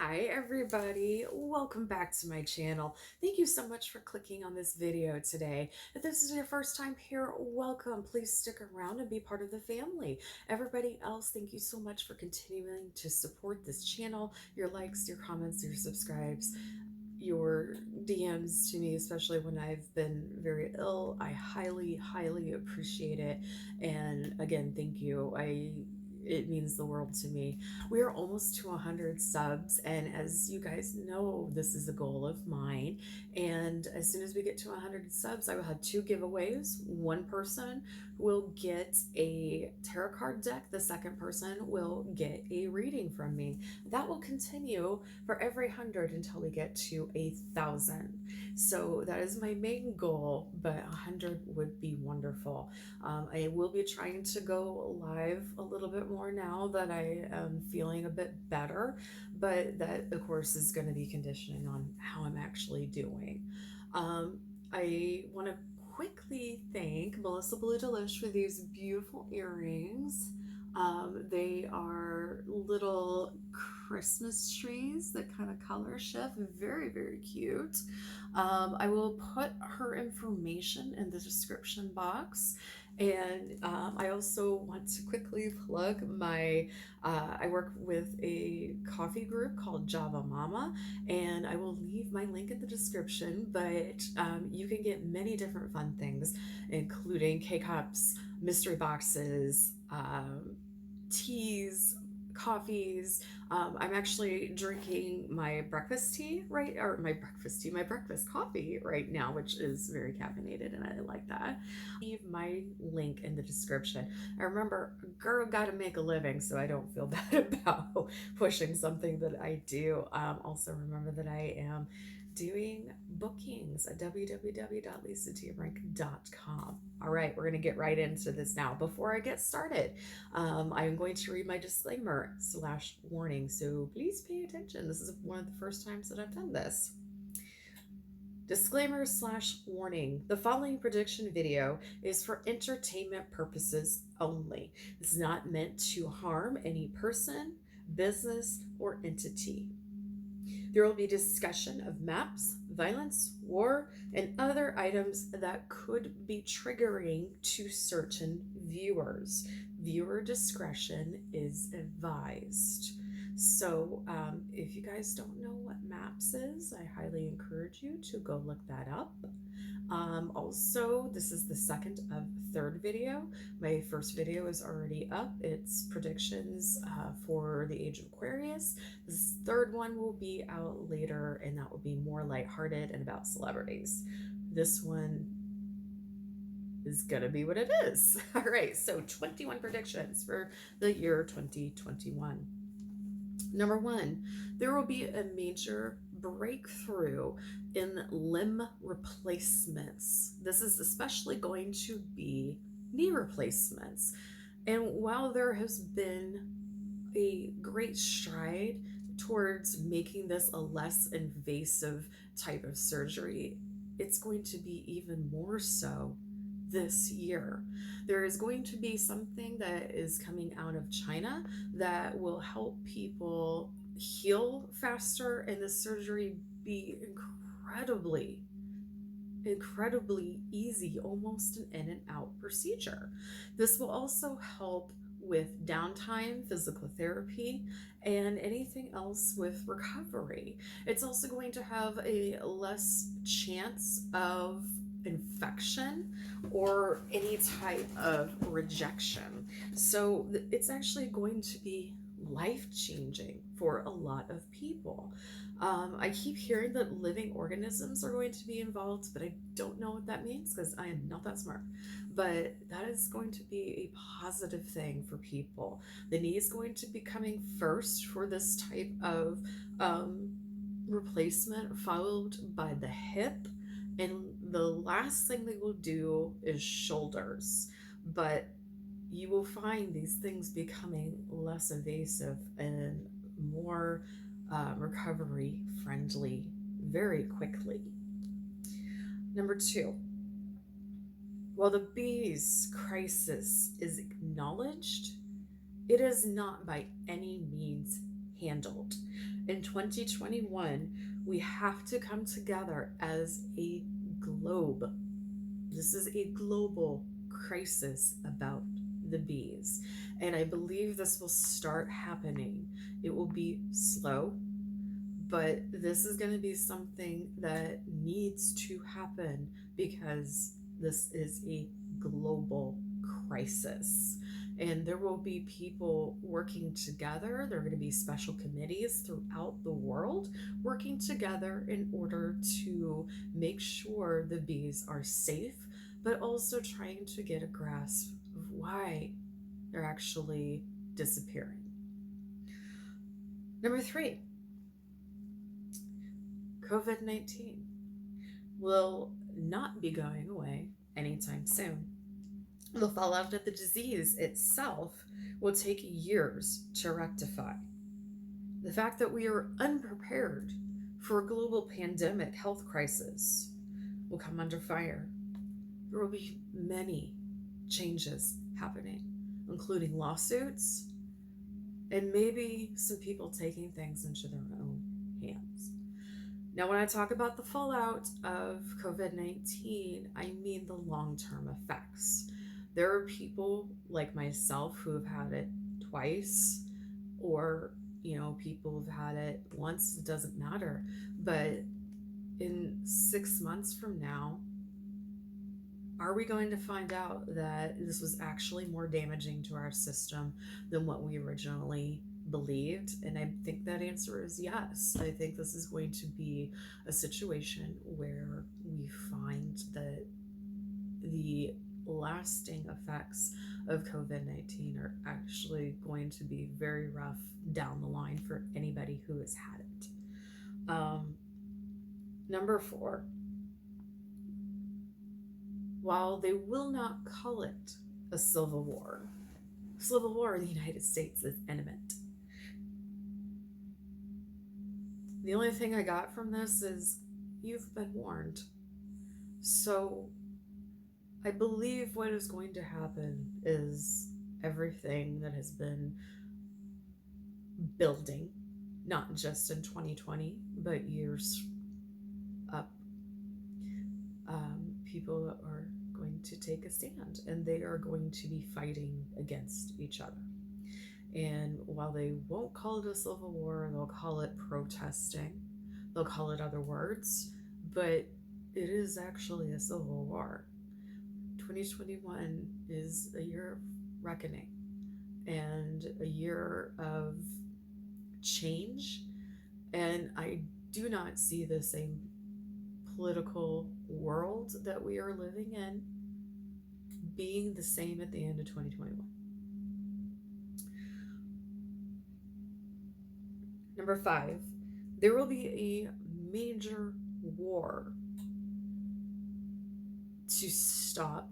Hi everybody, welcome back to my channel. Thank you so much for clicking on this video today. If this is your first time here, welcome. Please stick around and be part of the family. Everybody else, thank you so much for continuing to support this channel. Your likes, your comments, your subscribes, your DMs to me, especially when I've been very ill. I highly appreciate it. And again, thank you. It means the world to me. We are almost to 100 subs, and as you guys know, this is a goal of mine. And as soon as we get to 100 subs, I will have two giveaways. One person will get a tarot card deck. The second person will get a reading from me. That will continue for every 100 until we get to 1,000. So that is my main goal, but 100 would be wonderful. I will be trying to go live a little bit more now that I am feeling a bit better, but that of course is going to be conditioning on how I'm actually doing. I want to quickly thank Melissa Blue Delish for these beautiful earrings. They are little Christmas trees that kind of color shift. Very cute. I will put her information in the description box. And I also want to quickly plug I work with a coffee group called Java Mama, and I will leave my link in the description, but you can get many different fun things, including K-Cups, mystery boxes, teas, coffees. I'm actually drinking my breakfast coffee right now, which is very caffeinated, and I like that. Leave my link in the description. I remember, girl, gotta make a living, so I don't feel bad about pushing something that I do. Also remember that I am doing bookings at www.lisatiabrink.com. All right, we're going to get right into this now. Before I get started, I am going to read my disclaimer / warning, so please pay attention. This is one of the first times that I've done this. Disclaimer / warning. The following prediction video is for entertainment purposes only. It's not meant to harm any person, business, or entity. There will be discussion of maps, violence, war, and other items that could be triggering to certain viewers. Viewer discretion is advised. So if you guys don't know what maps is, I highly encourage you to go look that up. Also, this is the second of third video. My first video is already up. It's predictions for the age of Aquarius. This third one will be out later, and that will be more lighthearted and about celebrities. This one is gonna be what it is. All right, so 21 predictions for the year 2021. Number one, there will be a major breakthrough in limb replacements. This is especially going to be knee replacements. And while there has been a great stride towards making this a less invasive type of surgery, it's going to be even more so this year. There is going to be something that is coming out of China that will help people heal faster, and the surgery be incredibly easy, almost an in and out procedure. This will also help with downtime, physical therapy, and anything else with recovery. It's also going to have a less chance of infection or any type of rejection. So it's actually going to be life-changing for a lot of people. I keep hearing that living organisms are going to be involved, but I don't know what that means because I am not that smart. But that is going to be a positive thing for people. The knee is going to be coming first for this type of replacement, followed by the hip, and the last thing they will do is shoulders. But you will find these things becoming less invasive and more recovery friendly very quickly. Number two, while the bees crisis is acknowledged, it is not by any means handled. In 2021, we have to come together as a globe. This is a global crisis about the bees. And I believe this will start happening. It will be slow, but this is going to be something that needs to happen because this is a global crisis. And there will be people working together. There are going to be special committees throughout the world working together in order to make sure the bees are safe, but also trying to get a grasp of why they're actually disappearing. Number 3, COVID-19 will not be going away anytime soon. The fallout of the disease itself will take years to rectify. The fact that we are unprepared for a global pandemic health crisis will come under fire. There will be many changes happening, including lawsuits and maybe some people taking things into their own hands. Now, when I talk about the fallout of COVID-19, I mean the long-term effects. There are people like myself who have had it twice, or, people who've had it once. It doesn't matter. But in 6 months from now, are we going to find out that this was actually more damaging to our system than what we originally believed? And I think that answer is yes. I think this is going to be a situation where we find that the lasting effects of COVID-19 are actually going to be very rough down the line for anybody who has had it. Number 4, while they will not call it a civil war in the United States is imminent. The only thing I got from this is you've been warned. So I believe what is going to happen is everything that has been building, not just in 2020, but years up, people are going to take a stand and they are going to be fighting against each other. And while they won't call it a civil war, they'll call it protesting, they'll call it other words, but it is actually a civil war. 2021 is a year of reckoning and a year of change, and I do not see the same political world that we are living in being the same at the end of 2021. Number 5, there will be a major war to stop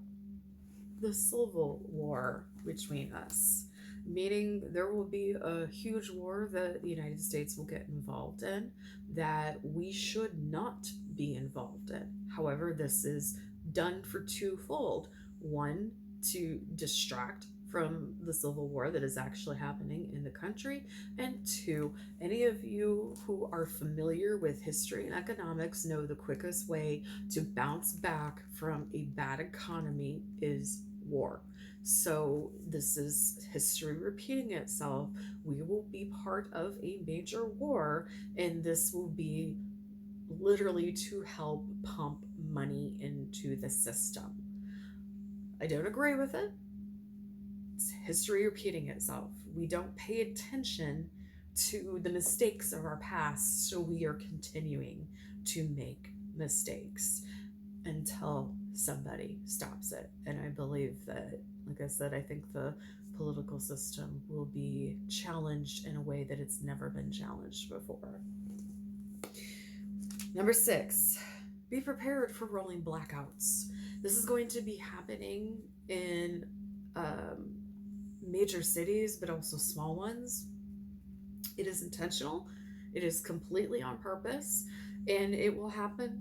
the civil war between us, meaning there will be a huge war that the United States will get involved in that we should not be involved in. However, this is done for twofold. One, to distract from the civil war that is actually happening in the country, and 2, any of you who are familiar with history and economics know the quickest way to bounce back from a bad economy is war. So this is history repeating itself. We will be part of a major war, and this will be literally to help pump money into the system. I don't agree with it. It's history repeating itself. We don't pay attention to the mistakes of our past, so we are continuing to make mistakes until somebody stops it. And I believe that, like I said, I think the political system will be challenged in a way that it's never been challenged before. Number 6, be prepared for rolling blackouts. This is going to be happening in major cities, but also small ones. It is intentional. It is completely on purpose, and it will happen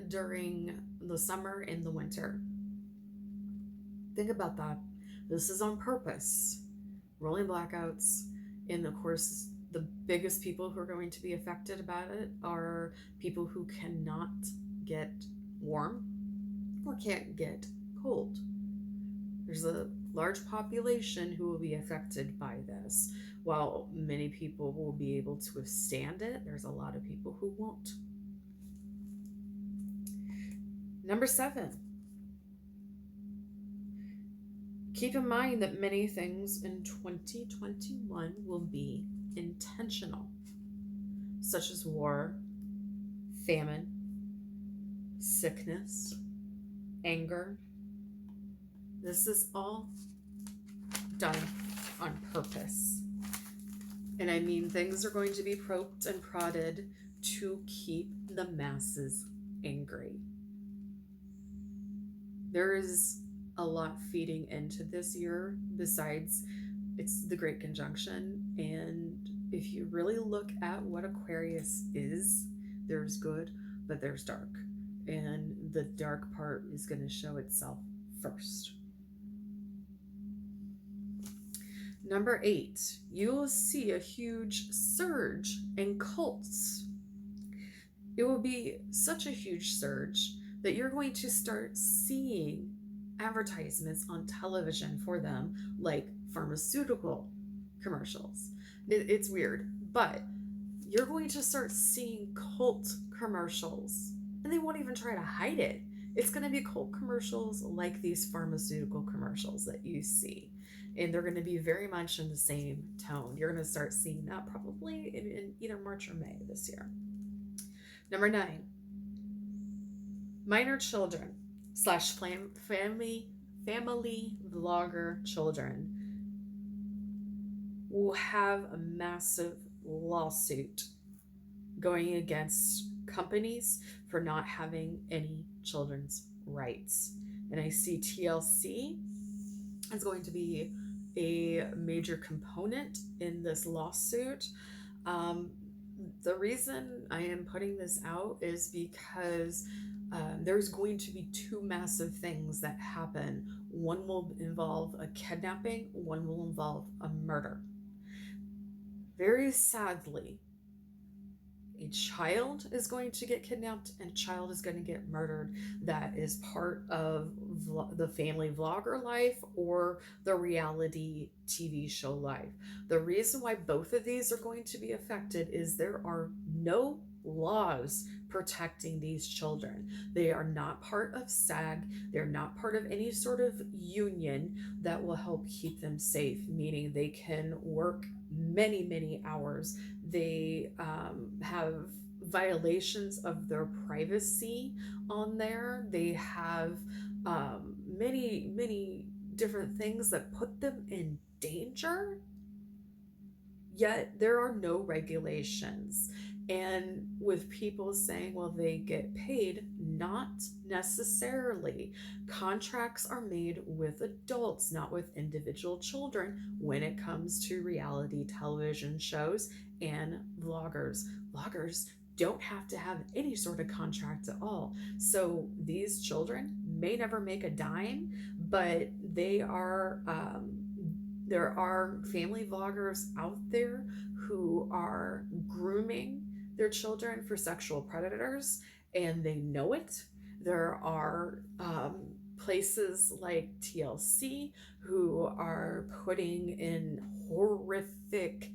during the summer and the winter. Think about that. This is on purpose. rolling blackouts. And of course, the biggest people who are going to be affected about it are people who cannot get warm or can't get cold. There's a large population who will be affected by this. While many people will be able to withstand it, there's a lot of people who won't. Number 7. Keep in mind that many things in 2021 will be intentional, such as war, famine, sickness, anger. This is all done on purpose. And I mean, things are going to be poked and prodded to keep the masses angry. There is a lot feeding into this year besides it's the Great Conjunction. And if you really look at what Aquarius is, there's good, but there's dark. And the dark part is going to show itself first. Number 8, you will see a huge surge in cults. It will be such a huge surge that you're going to start seeing advertisements on television for them, like pharmaceutical commercials. It's weird, but you're going to start seeing cult commercials, and they won't even try to hide it. It's going to be cult commercials like these pharmaceutical commercials that you see. And they're going to be very much in the same tone. You're going to start seeing that probably in either March or May this year. Number 9, minor children / family vlogger children will have a massive lawsuit going against companies for not having any children's rights. And I see TLC is going to be a major component in this lawsuit. The reason I am putting this out is because there's going to be 2 massive things that happen. One will involve a kidnapping, one will involve a murder. Very sadly, a child is going to get kidnapped and a child is going to get murdered. That is part of the family vlogger life or the reality TV show life. The reason why both of these are going to be affected is there are no laws protecting these children. They are not part of SAG. They're not part of any sort of union that will help keep them safe, meaning they can work many, many hours. They have violations of their privacy on there. They have many, many different things that put them in danger, yet there are no regulations. And with people saying, well, they get paid, not necessarily. Contracts are made with adults, not with individual children when it comes to reality television shows and vloggers. Vloggers don't have to have any sort of contract at all. So these children may never make a dime, but there are family vloggers out there who are grooming their children for sexual predators, and they know it. There are places like TLC who are putting in horrific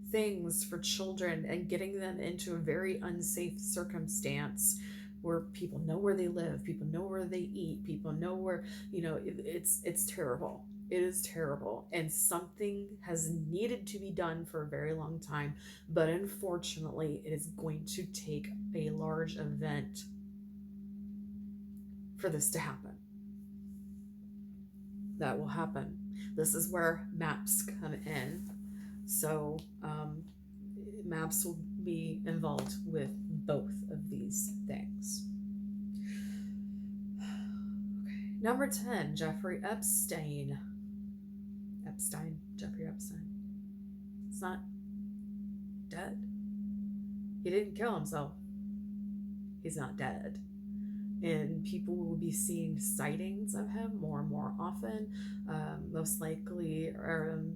things for children and getting them into a very unsafe circumstance where people know where they live, people know where they eat, people know where, it's terrible. It is terrible, and something has needed to be done for a very long time, but unfortunately it is going to take a large event for this to happen. That will happen. This is where maps come in. So maps will be involved with both of these things. Okay. Number 10, Jeffrey Epstein. Jeffrey Epstein. He's not dead. He didn't kill himself. He's not dead. and people will be seeing sightings of him more and more often. Most likely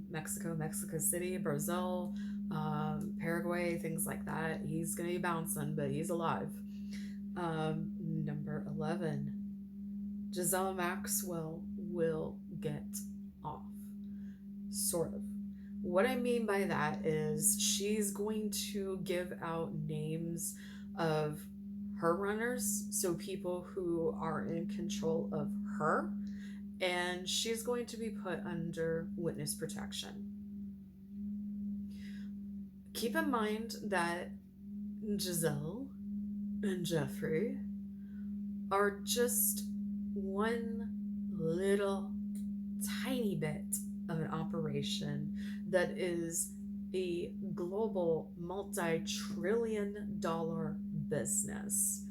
Mexico, Mexico City, Brazil, Paraguay, things like that. He's going to be bouncing, but he's alive. Number 11, Giselle Maxwell will get off. Sort of. What I mean by that is she's going to give out names of her runners, so people who are in control of her, and she's going to be put under witness protection. Keep in mind that Giselle and Jeffrey are just one little tiny bit of an operation that is a global multi-trillion-dollar business.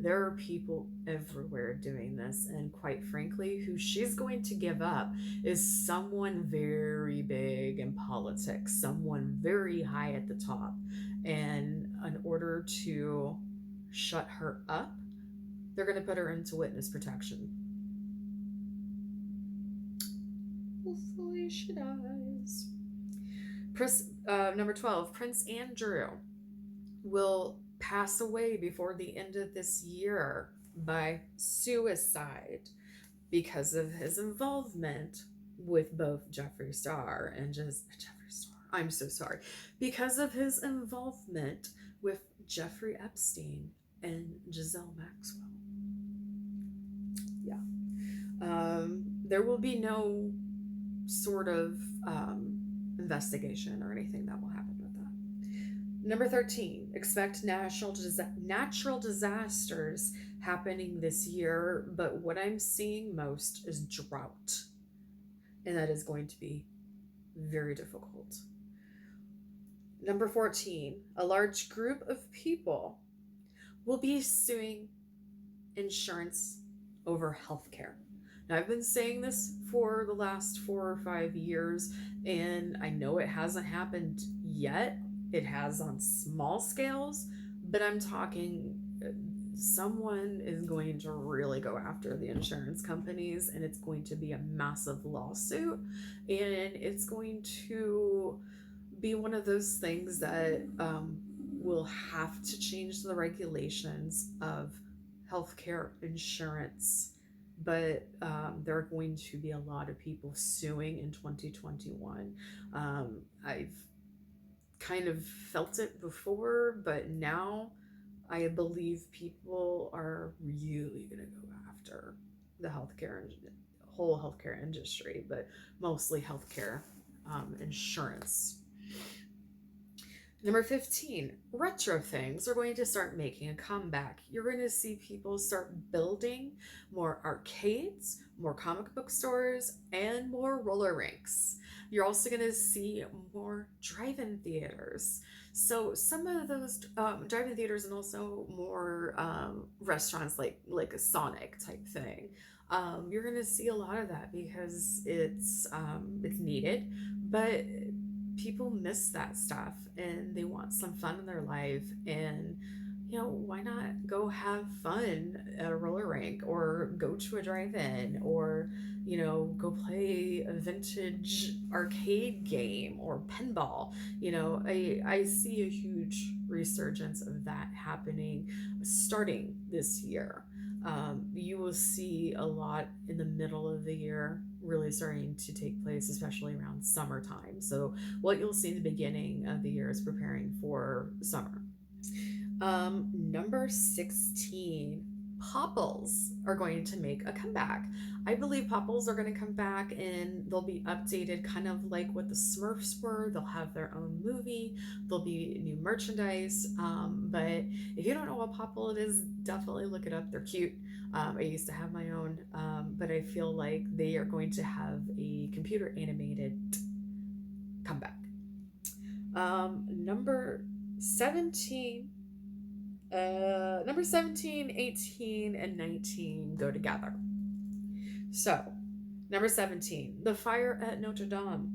There are people everywhere doing this, and quite frankly, who she's going to give up is someone very big in politics, someone very high at the top. And in order to shut her up, they're going to put her into witness protection. Hopefully she dies. Number 12, Prince Andrew will pass away before the end of this year by suicide because of his involvement with both Jeffree Star and Jeffree Star. I'm so sorry. Because of his involvement with Jeffrey Epstein and Giselle Maxwell. Yeah. There will be no sort of investigation or anything that will happen with that. Number 13, expect natural disasters happening this year, but what I'm seeing most is drought, and that is going to be very difficult. Number 14, a large group of people will be suing insurance over healthcare. Now, I've been saying this for the last 4 or 5 years, and I know it hasn't happened yet. It has on small scales, but I'm talking someone is going to really go after the insurance companies, and it's going to be a massive lawsuit, and it's going to be one of those things that will have to change the regulations of healthcare insurance. But there are going to be a lot of people suing in 2021. I've kind of felt it before, but now I believe people are really going to go after the whole healthcare industry, but mostly healthcare insurance. Number 15, retro things are going to start making a comeback. You're going to see people start building more arcades, more comic book stores, and more roller rinks. You're also going to see more drive-in theaters. So some of those drive-in theaters, and also more restaurants like a Sonic type thing. You're going to see a lot of that because it's needed, but people miss that stuff and they want some fun in their life. And why not go have fun at a roller rink, or go to a drive-in, or go play a vintage arcade game or pinball. I see a huge resurgence of that happening starting this year. You will see a lot in the middle of the year really starting to take place, especially around summertime. So what you'll see in the beginning of the year is preparing for summer. Number 16, Popples are going to make a comeback. I believe Popples are going to come back and they'll be updated, kind of like what the Smurfs were. They'll have their own movie. There'll be new merchandise. But if you don't know what Popple it is, definitely look it up. They're cute. I used to have my own, but I feel like they are going to have a computer animated comeback. Number 17, 18, and 19 go together. So, number 17, the fire at Notre Dame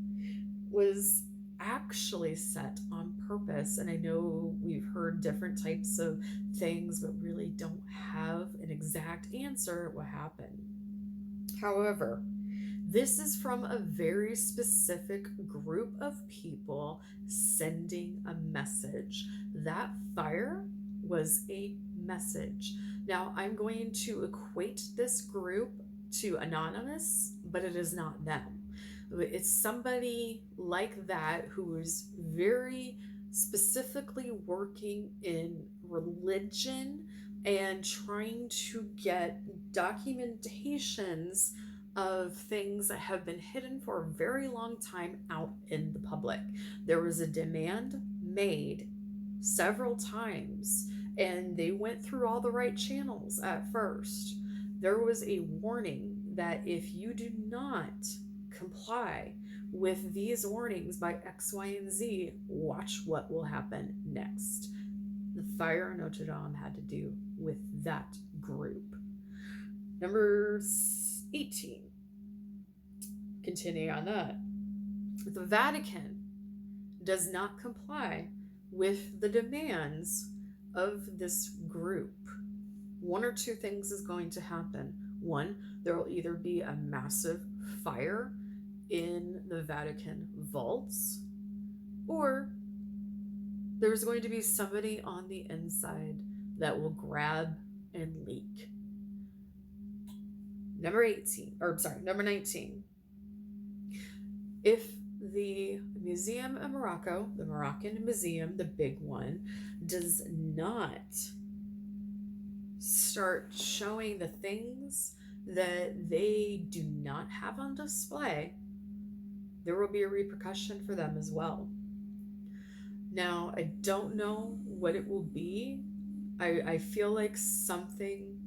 was actually set on purpose. And I know we've heard different types of things, but really don't have an exact answer at what happened. However, this is from a very specific group of people sending a message. That fire was a message. Now, I'm going to equate this group to anonymous, but it is not them. It's somebody like that who is very specifically working in religion and trying to get documentations of things that have been hidden for a very long time out in the public. There was a demand made several times, and they went through all the right channels at first. There was a warning that if you do not comply with these warnings by X, Y, and Z, watch what will happen next. The fire in Notre Dame had to do with that group. Number 18. Continuing on that. The Vatican does not comply with the demands of this group. One or two things is going to happen. One, there will either be a massive fire in the Vatican vaults, or there's going to be somebody on the inside that will grab and leak. Number 19. If the museum in Morocco, the Moroccan Museum, the big one, does not start showing the things that they do not have on display, there will be a repercussion for them as well. Now, I don't know what it will be. I feel like something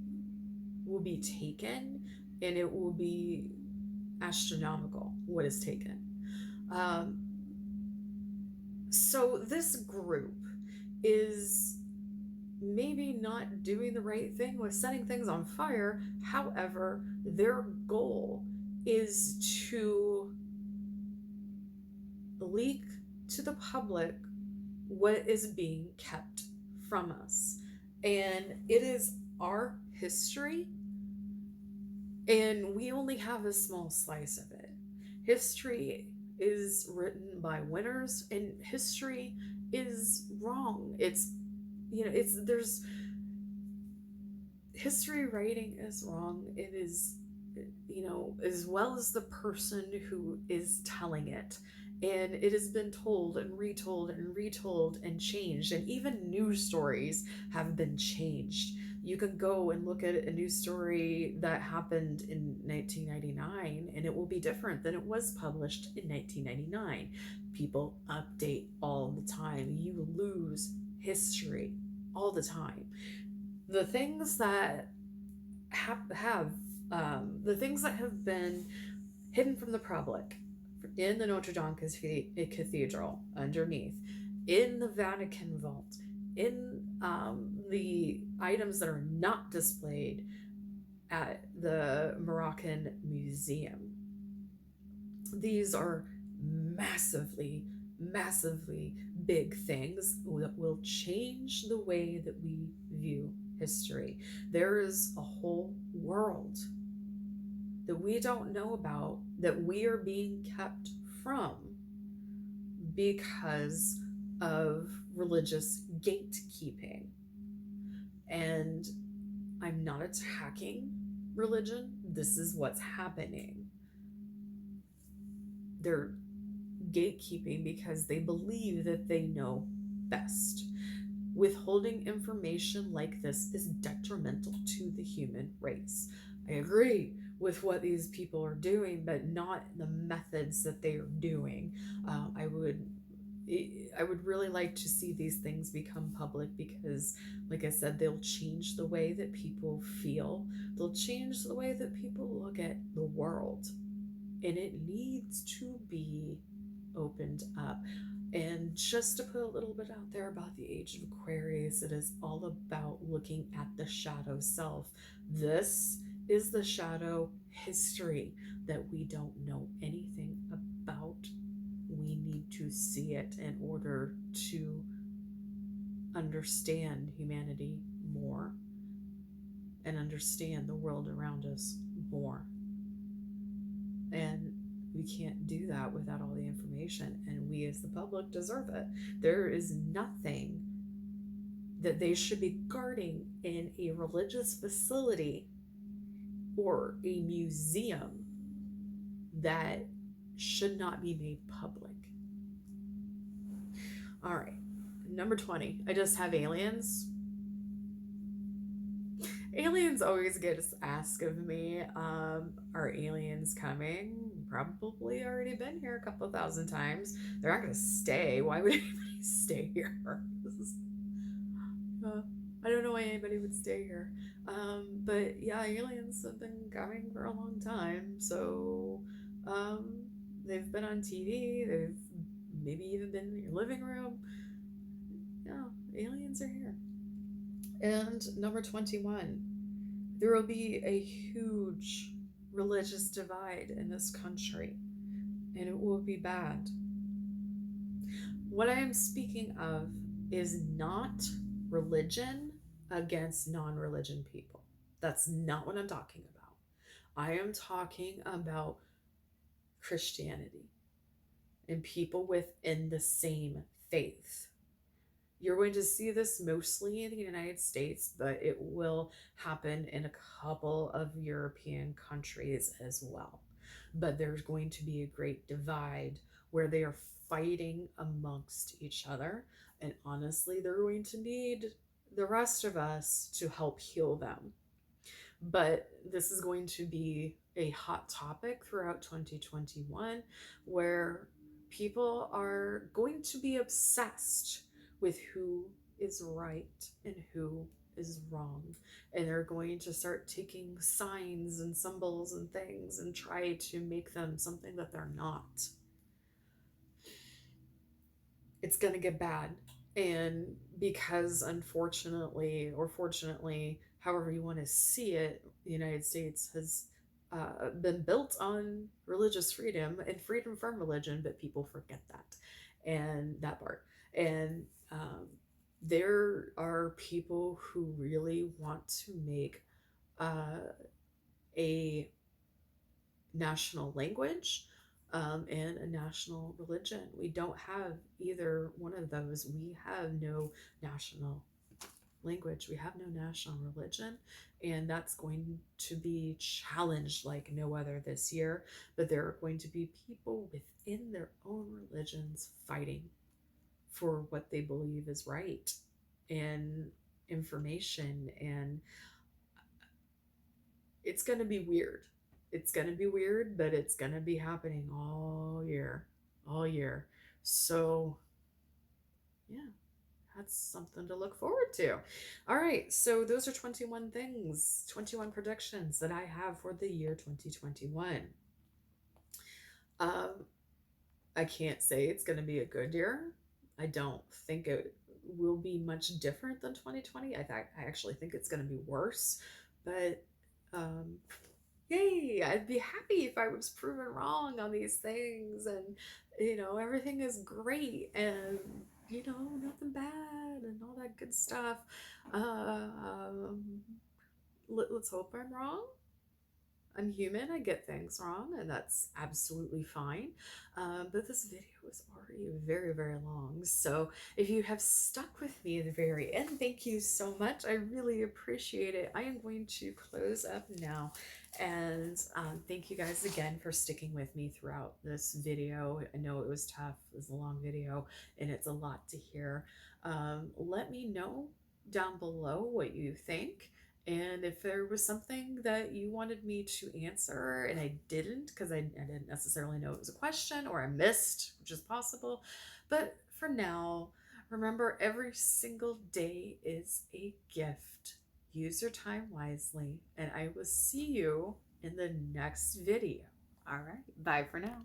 will be taken, and it will be astronomical what is taken. So this group is maybe not doing the right thing with setting things on fire. However, their goal is to leak to the public what is being kept from us. And it is our history, and we only have a small slice of it. History is written by winners, and history is wrong. There's history writing is wrong. It is, as well as the person who is telling it. And it has been told and retold and retold and changed. And even news stories have been changed. You can go and look at a news story that happened in 1999, and it will be different than it was published in 1999. People update all the time. You lose history all the time. The things that the things that have been hidden from the public in the Notre Dame Cathedral underneath, in the Vatican vault, in the items that are not displayed at the Moroccan Museum. These are massively, massively big things that will change the way that we view history. There is a whole world that we don't know about, that we are being kept from because of religious gatekeeping. And I'm not attacking religion. This is what's happening. They're gatekeeping because they believe that they know best. Withholding information like this is detrimental to the human race. I agree with what these people are doing, but not the methods that they are doing. I would really like to see these things become public, because, like I said, they'll change the way that people feel. They'll change the way that people look at the world. And it needs to be opened up. And just to put a little bit out there about the age of Aquarius, it is all about looking at the shadow self. This is the shadow history that we don't know anything about. We need to see it in order to understand humanity more and understand the world around us more. And we can't do that without all the information, and we as the public deserve it. There is nothing that they should be guarding in a religious facility or a museum that should not be made public. All right, number 20. I just have aliens. Aliens always get asked of me, are aliens coming? Probably already been here a couple thousand times. They're not going to stay. Why would anybody stay here? I don't know why anybody would stay here. But yeah, aliens have been coming for a long time. So they've been on TV. They've maybe even been in your living room. Yeah, aliens are here. And number 21, there will be a huge religious divide in this country, and it will be bad. What I am speaking of is not religion against non-religion people. That's not what I'm talking about. I am talking about Christianity and people within the same faith. You're going to see this mostly in the United States, but it will happen in a couple of European countries as well. But there's going to be a great divide where they are fighting amongst each other. And honestly, they're going to need the rest of us to help heal them. But this is going to be a hot topic throughout 2021, where people are going to be obsessed with who is right and who is wrong. And they're going to start taking signs and symbols and things and try to make them something that they're not. It's going to get bad. And because unfortunately, or fortunately, however you want to see it, the United States has been built on religious freedom and freedom from religion, but people forget that and that part. And there are people who really want to make a national language and a national religion. We don't have either one of those. We have no national language. We have no national religion, and that's going to be challenged like no other this year. But there are going to be people within their own religions fighting for what they believe is right and information, and it's going to be weird. It's going to be weird, but it's going to be happening all year. So yeah, that's something to look forward to. All right, so those are 21 things, 21 predictions that I have for the year 2021. I can't say it's going to be a good year. I don't think it will be much different than 2020. I actually think it's going to be worse, but yay, I'd be happy if I was proven wrong on these things, and everything is great, and nothing bad and all that good stuff. Let's hope I'm wrong. I'm human, I get things wrong, and that's absolutely fine. But this video is already very, very long. So if you have stuck with me at the very end, thank you so much. I really appreciate it. I am going to close up now. And thank you guys again for sticking with me throughout this video. I know it was tough. It was a long video, and it's a lot to hear. Let me know down below what you think. And if there was something that you wanted me to answer and I didn't, because I didn't necessarily know it was a question, or I missed, which is possible. But for now, remember, every single day is a gift. Use your time wisely, and I will see you in the next video. All right, bye for now.